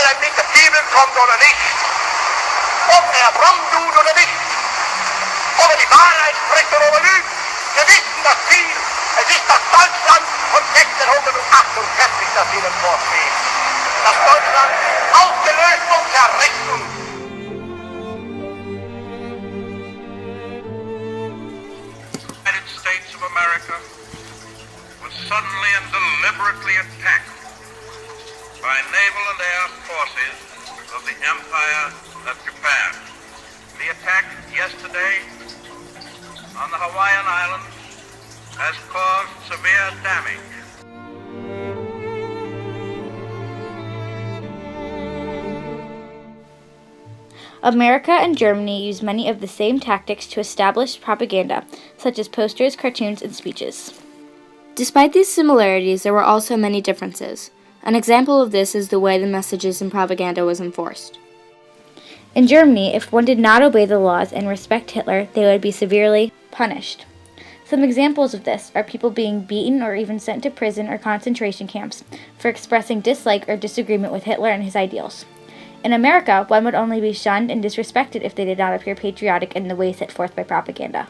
ögonblick Bibeln kommt oder nicht, ob fromm tut oder nicht, ob die Wahrheit spricht oder lügt. Wir wissen das Ziel. Es ist das Deutschland von 1648, das Ihnen vorsteht. Das Deutschland aufgelöst und zerrissen. United States of America was suddenly and deliberately attacked by naval and air forces of the Empire of Japan. The attack yesterday on the Hawaiian Islands has caused severe damage. America and Germany use many of the same tactics to establish propaganda, such as posters, cartoons, and speeches. Despite these similarities, there were also many differences. An example of this is the way the messages in propaganda was enforced. In Germany, if one did not obey the laws and respect Hitler, they would be severely punished. Some examples of this are people being beaten or even sent to prison or concentration camps for expressing dislike or disagreement with Hitler and his ideals. In America, one would only be shunned and disrespected if they did not appear patriotic in the way set forth by propaganda.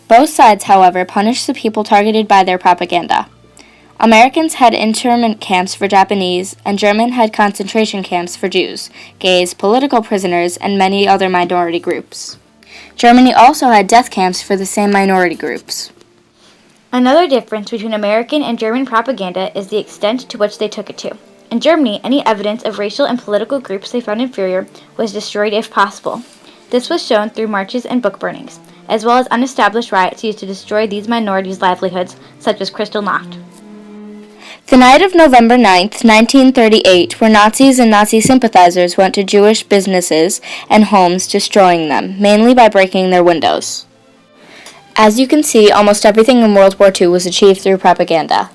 Both sides, however, punished the people targeted by their propaganda. Americans had internment camps for Japanese, and Germans had concentration camps for Jews, gays, political prisoners, and many other minority groups. Germany also had death camps for the same minority groups. Another difference between American and German propaganda is the extent to which they took it to. In Germany, any evidence of racial and political groups they found inferior was destroyed if possible. This was shown through marches and book burnings, as well as unestablished riots used to destroy these minorities' livelihoods, such as Kristallnacht. The night of November 9th, 1938, where Nazis and Nazi sympathizers went to Jewish businesses and homes, destroying them, mainly by breaking their windows. As you can see, almost everything in World War II was achieved through propaganda.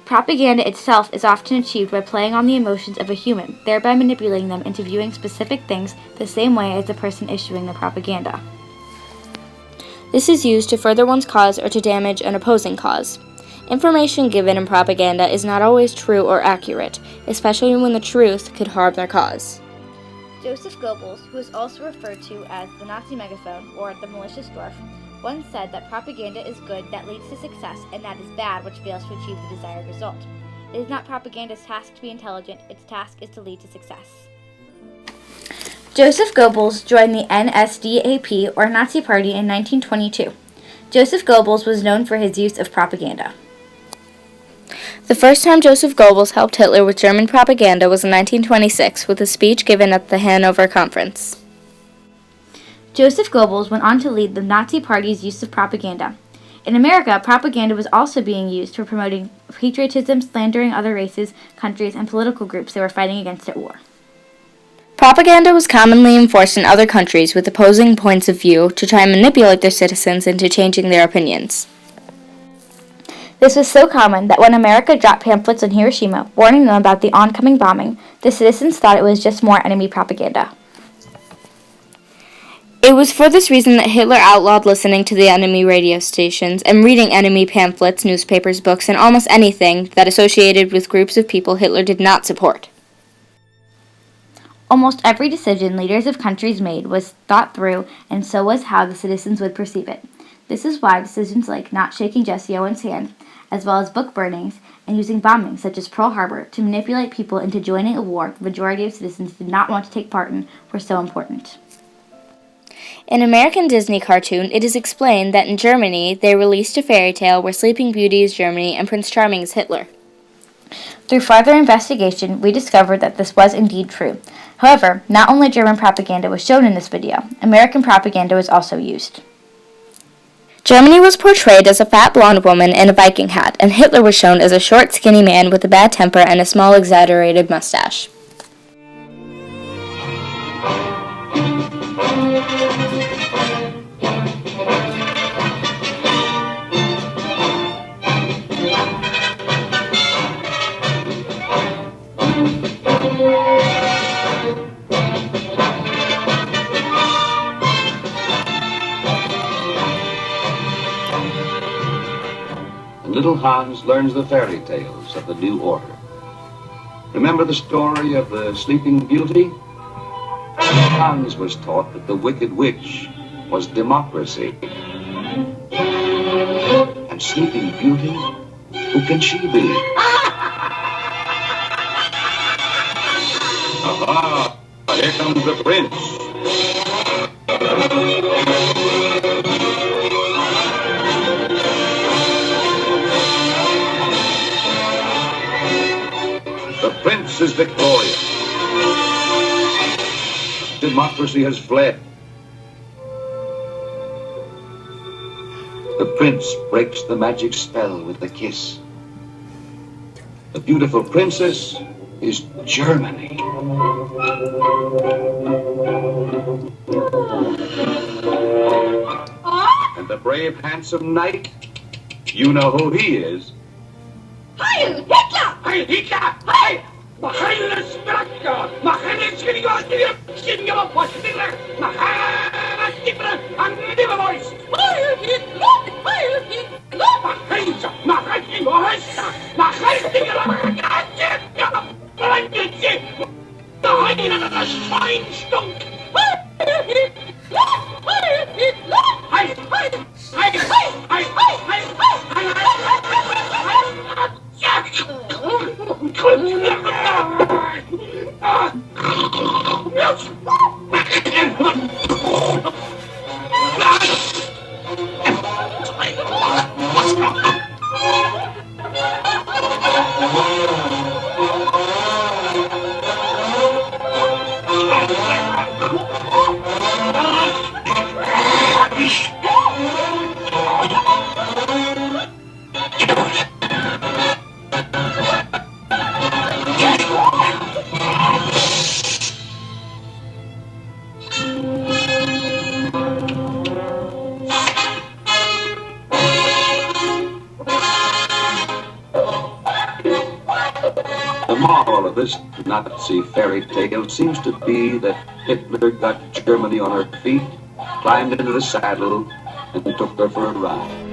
Propaganda itself is often achieved by playing on the emotions of a human, thereby manipulating them into viewing specific things the same way as the person issuing the propaganda. This is used to further one's cause or to damage an opposing cause. Information given in propaganda is not always true or accurate, especially when the truth could harm their cause. Joseph Goebbels, who is also referred to as the Nazi megaphone or the malicious dwarf, once said that propaganda is good that leads to success and that is bad which fails to achieve the desired result. It is not propaganda's task to be intelligent, its task is to lead to success. Joseph Goebbels joined the NSDAP or Nazi Party in 1922. Joseph Goebbels was known for his use of propaganda. The first time Joseph Goebbels helped Hitler with German propaganda was in 1926 with a speech given at the Hanover Conference. Joseph Goebbels went on to lead the Nazi Party's use of propaganda. In America, propaganda was also being used for promoting patriotism, slandering other races, countries, and political groups they were fighting against at war. Propaganda was commonly enforced in other countries with opposing points of view to try and manipulate their citizens into changing their opinions. This was so common that when America dropped pamphlets on Hiroshima warning them about the oncoming bombing, the citizens thought it was just more enemy propaganda. It was for this reason that Hitler outlawed listening to the enemy radio stations and reading enemy pamphlets, newspapers, books, and almost anything that associated with groups of people Hitler did not support. Almost every decision leaders of countries made was thought through, and so was how the citizens would perceive it. This is why decisions like not shaking Jesse Owens' hand, as well as book burnings and using bombings such as Pearl Harbor to manipulate people into joining a war the majority of citizens did not want to take part in, were so important. In American Disney cartoon, it is explained that in Germany, they released a fairy tale where Sleeping Beauty is Germany and Prince Charming is Hitler. Through further investigation, we discovered that this was indeed true. However, not only German propaganda was shown in this video, American propaganda was also used. Germany was portrayed as a fat blonde woman in a Viking hat, and Hitler was shown as a short, skinny man with a bad temper and a small, exaggerated mustache. Little Hans learns the fairy tales of the new order. Remember the story of the Sleeping Beauty? Hans was taught that the Wicked Witch was democracy. And Sleeping Beauty, who can she be? Aha! Here comes the prince. The prince is victorious. Democracy has fled. The prince breaks the magic spell with a kiss. The beautiful princess is Germany. And the brave, handsome knight, you know who he is. Heil Hitler! Heil Hitler! Heil! Heil Straka! Heil Skirigoski! Skirigoski! Heil Hitler! And never voice! Heil Hitler! Heil Hitler! Heil Hitler! Heil Hitler! Der Schweinstunk! Heil Hitler! Heil Hitler! Heil! Heil! Heil! Heil! Heil! The moral of this Nazi fairy tale seems to be that Hitler got Germany on her feet, climbed into the saddle, and took her for a ride.